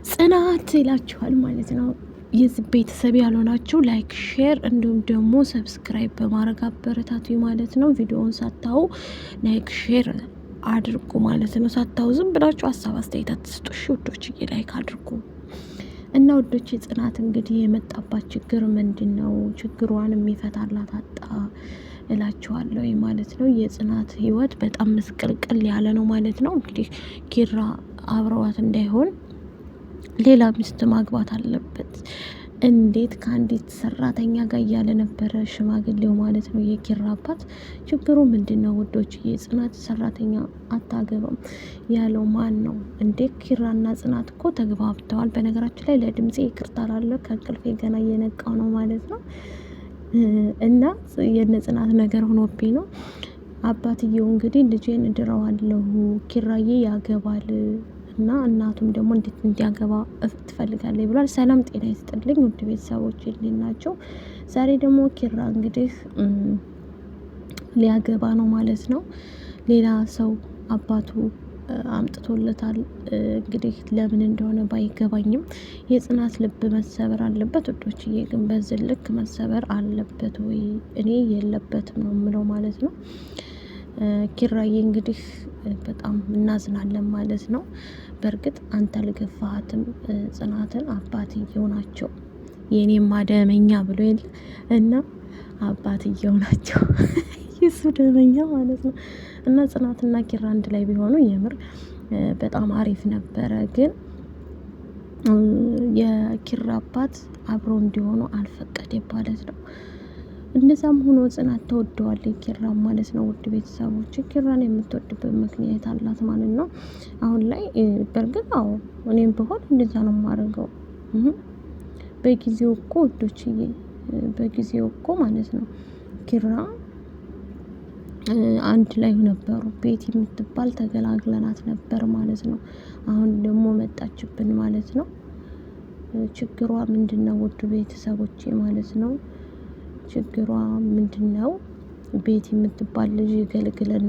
ጽናት ይላችኋል ማለት ነው። የዚህ ቤተሰብ ያልሆናችሁ ላይክ፣ ሼር እንዲሁም ደግሞ ሰብስክራይብ በማድረግ አበረታቱ ማለት ነው። ቪዲዮውን ሳታው ላይክ ሼር አድርጉ ማለት ነው። ሳታው ዝም ብላችሁ ሀሳብ አስተያየት አትስጡ። እሺ ውዶች ላይክ አድርጉ እና ውዶች፣ ጽናት እንግዲህ የመጣባት ችግር ምንድን ነው? ችግሯን የሚፈታላት አጣ እላችኋለሁ ማለት ነው። የጽናት ህይወት በጣም ምስቅልቅል ያለ ነው ማለት ነው። እንግዲህ ኪራ አብረዋት እንዳይሆን ሌላ ሚስት ማግባት አለበት። እንዴት ከአንዲት ሰራተኛ ጋር እያለ ነበረ ሽማግሌው ማለት ነው፣ የኪራ አባት። ችግሩ ምንድን ነው ውዶች? የጽናት ሰራተኛ አታገባም ያለው ማን ነው እንዴ? ኪራና ጽናት እኮ ተግባብተዋል። በነገራችን ላይ ለድምፄ ይቅርታ ላለው ከእንቅልፌ ገና እየነቃው ነው ማለት ነው። እና የነ ጽናት ነገር ሆኖብኝ ነው። አባትየው እንግዲህ ልጄን እድረዋለሁ፣ ኪራዬ ያገባል እና እናቱም ደግሞ እንዲያገባ ትፈልጋለች ብሏል። ሰላም ጤና ይስጥልኝ ውድ ቤተሰቦች እንዴት ናቸው? ዛሬ ደግሞ ኪራ እንግዲህ ሊያገባ ነው ማለት ነው። ሌላ ሰው አባቱ አምጥቶለታል። እንግዲህ ለምን እንደሆነ ባይገባኝም የጽናት ልብ መሰበር አለበት ውዶችዬ። ግን በዚህ ልክ መሰበር አለበት ወይ? እኔ የለበትም ነው የምለው ማለት ነው። ኪራዬ እንግዲህ በጣም እናዝናለን ማለት ነው። በእርግጥ አንተ አልገፋሃትም ጽናትን፣ አባትየው ናቸው የኔም ማደመኛ ብሎ የለ እና አባትየው ናቸው የሱ ደመኛ ማለት ነው። እና ጽናትና ኪራ አንድ ላይ ቢሆኑ የምር በጣም አሪፍ ነበረ። ግን የኪራ አባት አብረው እንዲሆኑ አልፈቀደም ማለት ነው። እንደዛም ሆኖ ጽናት ተወደዋለች ኪራን ማለት ነው። ውድ ቤተሰቦች ኪራን የምትወድበት ምክንያት አላት ማለት ነው። አሁን ላይ በእርግጥ አዎ እኔም ብሆን እንደዛ ነው የማደርገው። በጊዜው እኮ ውዶችዬ፣ በጊዜው እኮ ማለት ነው ኪራ አንድ ላይ ነበሩ። ቤት የምትባል ተገላግለናት ነበር ማለት ነው። አሁን ደግሞ መጣችብን ማለት ነው። ችግሯ ምንድን ነው ውድ ቤተሰቦቼ ማለት ነው? ችግሯ ምንድን ነው? ቤት የምትባል ልጅ ይገልግለን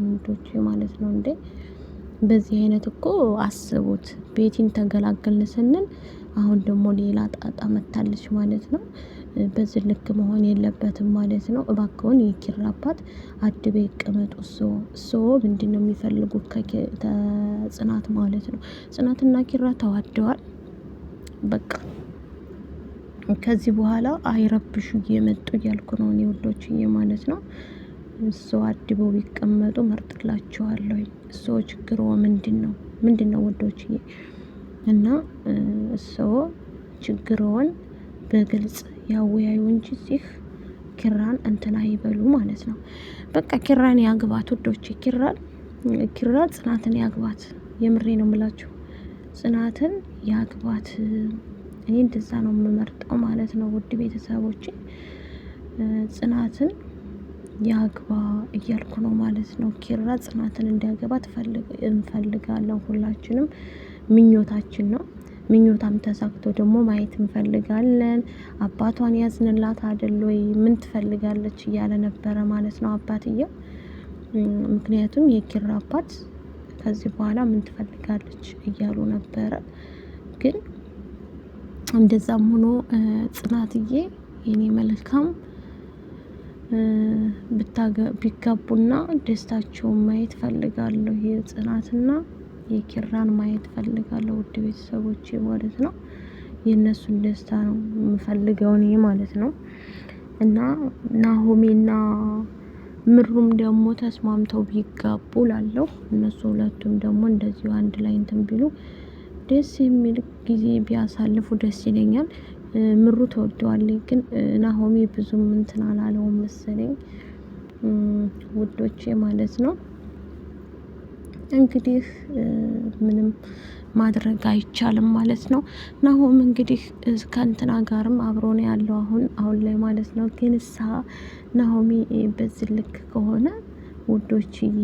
ልጆች ማለት ነው እንዴ! በዚህ አይነት እኮ አስቡት። ቤቲን ተገላገልን ስንል አሁን ደግሞ ሌላ ጣጣ መታለች ማለት ነው። በዚህ ልክ መሆን የለበትም ማለት ነው። እባክዎን የኪራ አባት አድበው ይቀመጡ። እሶ ምንድን ነው የሚፈልጉት ከጽናት ማለት ነው? ጽናትና ኪራ ተዋደዋል። በቃ ከዚህ በኋላ አይረብሹ እየመጡ እያልኩ ነው እኔ ውዶችዬ ማለት ነው። እሱ አድበው ቢቀመጡ መርጥላቸዋለሁ። እሱ ችግሩ ምንድን ነው ውዶችዬ? እና እሱ ችግሩን በግልጽ ያወያዩ እንጂ እዚህ ኪራን እንትና ይበሉ ማለት ነው። በቃ ኪራን ያግባት ውዶች። ኪራ ጽናትን ያግባት። የምሬ ነው የምላችሁ፣ ጽናትን ያግባት። እኔ እንደዛ ነው የምመርጠው ማለት ነው። ውድ ቤተሰቦቼ ጽናትን ያግባ እያልኩ ነው ማለት ነው። ኪራ ጽናትን እንዲያገባ እንፈልጋለን። ሁላችንም ምኞታችን ነው። ምኞታም ተሳክቶ ደግሞ ማየት እንፈልጋለን። አባቷን ያዝንላት አይደል ወይ? ምን ትፈልጋለች እያለ ነበረ ማለት ነው አባትየው። ምክንያቱም የኪራ አባት ከዚህ በኋላ ምን ትፈልጋለች እያሉ ነበረ። ግን እንደዛም ሆኖ ጽናትዬ የኔ መልካም ቢጋቡና ደስታቸውን ማየት ፈልጋለሁ። የጽናትና የኪራን ማየት ፈልጋለሁ ውድ ቤተሰቦቼ ማለት ነው። የእነሱን ደስታ ነው የምፈልገው እኔ ማለት ነው። እና ናሆሜና ምሩም ደግሞ ተስማምተው ቢጋቡ ላለው እነሱ ሁለቱም ደግሞ እንደዚሁ አንድ ላይ እንትን ቢሉ ደስ የሚል ጊዜ ቢያሳልፉ ደስ ይለኛል። ምሩ ተወደዋለች፣ ግን ናሆሜ ብዙም እንትን አላለውም መሰለኝ ውዶቼ ማለት ነው። እንግዲህ ምንም ማድረግ አይቻልም ማለት ነው። ናሆም እንግዲህ ከእንትና ጋርም አብሮ ነው ያለው አሁን ላይ ማለት ነው። ግን ናሆሚ በዚህ ልክ ከሆነ ውዶችዬ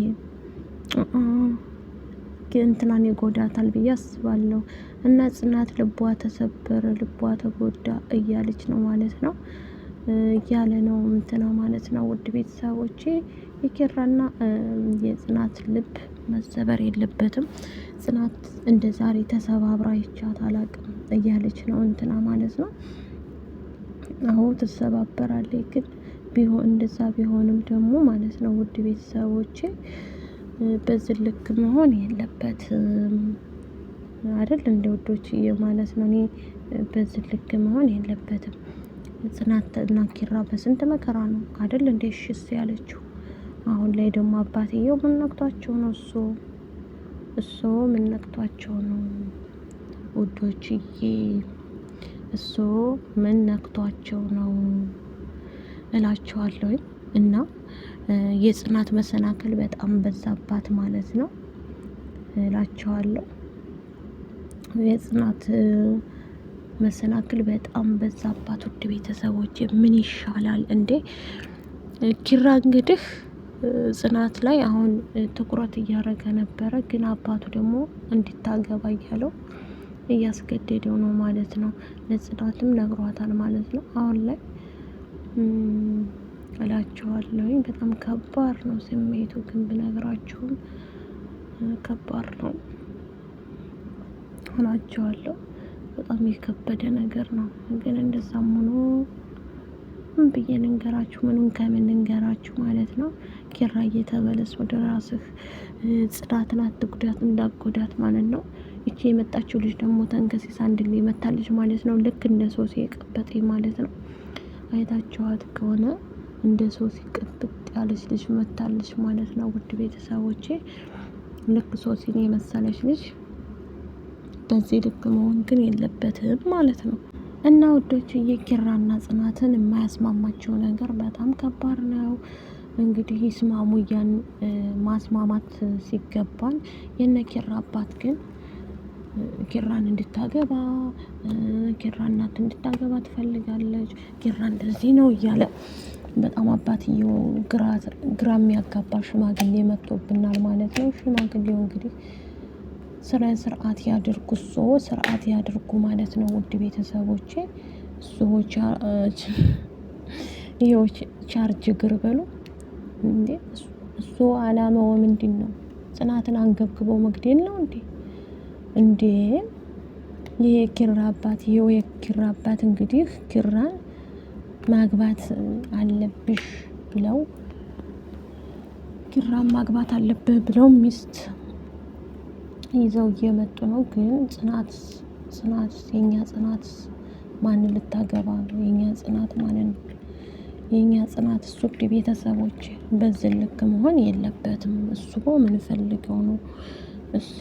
እንትናን ይጎዳታል ብዬ አስባለሁ። እና ጽናት ልቧ ተሰበረ፣ ልቧ ተጎዳ እያለች ነው ማለት ነው እያለ ነው እንትና ማለት ነው። ውድ ቤተሰቦቼ የኪራና የጽናት ልብ መሰበር የለበትም። ጽናት እንደ ዛሬ ተሰባብራ ይቻት አላቅም እያለች ነው እንትና ማለት ነው። አዎ ትሰባበራለች፣ ግን ቢሆን እንደዛ ቢሆንም ደግሞ ማለት ነው ውድ ቤተሰቦቼ በዚህ ልክ መሆን የለበትም አይደል? እንደ ውዶችዬ ማለት ነው። እኔ በዚህ ልክ መሆን የለበትም። ጽናት እና ኪራ በስንት መከራ ነው አይደል እንደ እሺስ ያለችው። አሁን ላይ ደግሞ አባትየው ምን ነክቷቸው ነው? እሱ ምን ነክቷቸው ነው ውዶችዬ? እሱ ምን ነክቷቸው ነው እላቸዋለሁ። እና የጽናት መሰናክል በጣም በዛባት ማለት ነው እላቸዋለሁ። የጽናት መሰናክል በጣም በዛባት ውድ ቤተሰቦች፣ ምን ይሻላል እንዴ? ኪራ እንግዲህ ጽናት ላይ አሁን ትኩረት እያደረገ ነበረ፣ ግን አባቱ ደግሞ እንድታገባ እያለው እያስገደደው ነው ማለት ነው። ለጽናትም ነግሯታል ማለት ነው። አሁን ላይ እላቸዋለሁ በጣም ከባድ ነው ስሜቱ፣ ግን ብነግራችሁም ከባድ ነው እላቸዋለሁ። በጣም የከበደ ነገር ነው። ግን እንደዛም ሆኖ ምን ብዬ ልንገራችሁ? ምኑን ከምን ልንገራችሁ ማለት ነው። ኪራዬ ተመለስ ወደ ራስህ፣ ጽናትን አትጉዳት፣ እንዳትጎዳት ማለት ነው። ይቺ የመጣችው ልጅ ደግሞ ተንከሲስ አንድ ላይ መታለች ማለት ነው። ልክ እንደ ሶሲ የቀበጠኝ ማለት ነው። አይታችኋት ከሆነ እንደ ሶሲ ቅብጥ ያለች ልጅ መታለች ማለት ነው። ውድ ቤተሰቦቼ ልክ ሶሲን የመሰለች ልጅ በዚህ ልክ መሆን ግን የለበትም ማለት ነው። እና ውዶች የኪራና ጽናትን የማያስማማቸው ነገር በጣም ከባድ ነው። እንግዲህ ይስማሙ እያን ማስማማት ሲገባን የነ ኪራ አባት ግን ኪራን እንድታገባ ኪራ እናት እንድታገባ ትፈልጋለች። ኪራ እንደዚህ ነው እያለ በጣም አባትየው ግራ የሚያጋባ ሽማግሌ መጥቶብናል ማለት ነው። ሽማግሌው እንግዲህ ስርዓት ያድርጉ፣ ስርዓት ያድርጉ ማለት ነው። ውድ ቤተሰቦቼ ይሄው ቻርጅ ግር በሉ እንዴ! እሱ አላማው ምንድን ነው? ጽናትን አንገብግቦ መግደል ነው እንዴ? ይሄ ኪራ አባት የኪራ አባት እንግዲህ ኪራን ማግባት አለብሽ ብለው ኪራን ማግባት አለብህ ብለው ሚስት ይዘው እየመጡ ነው። ግን ጽናት የኛ ጽናት ማን ልታገባ ነው? የኛ ጽናት ማለት ነው። የኛ ጽናት እሱ ቤተሰቦች በዚህ ልክ መሆን የለበትም። እሱ ምን ፈልገው ነው? እሱ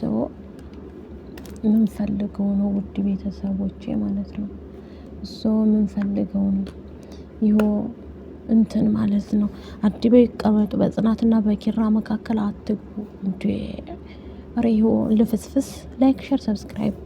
ምን ፈልገው ነው? ውድ ቤተሰቦቼ ማለት ነው። እሱ ምን ፈልገው ነው? ይኸው እንትን ማለት ነው። አድበው ይቀመጡ። በጽናትና በኪራ መካከል አትግቡ እንዴ! ሪዮ ልፍስፍስ። ላይክ፣ ሼር፣ ሰብስክራይብ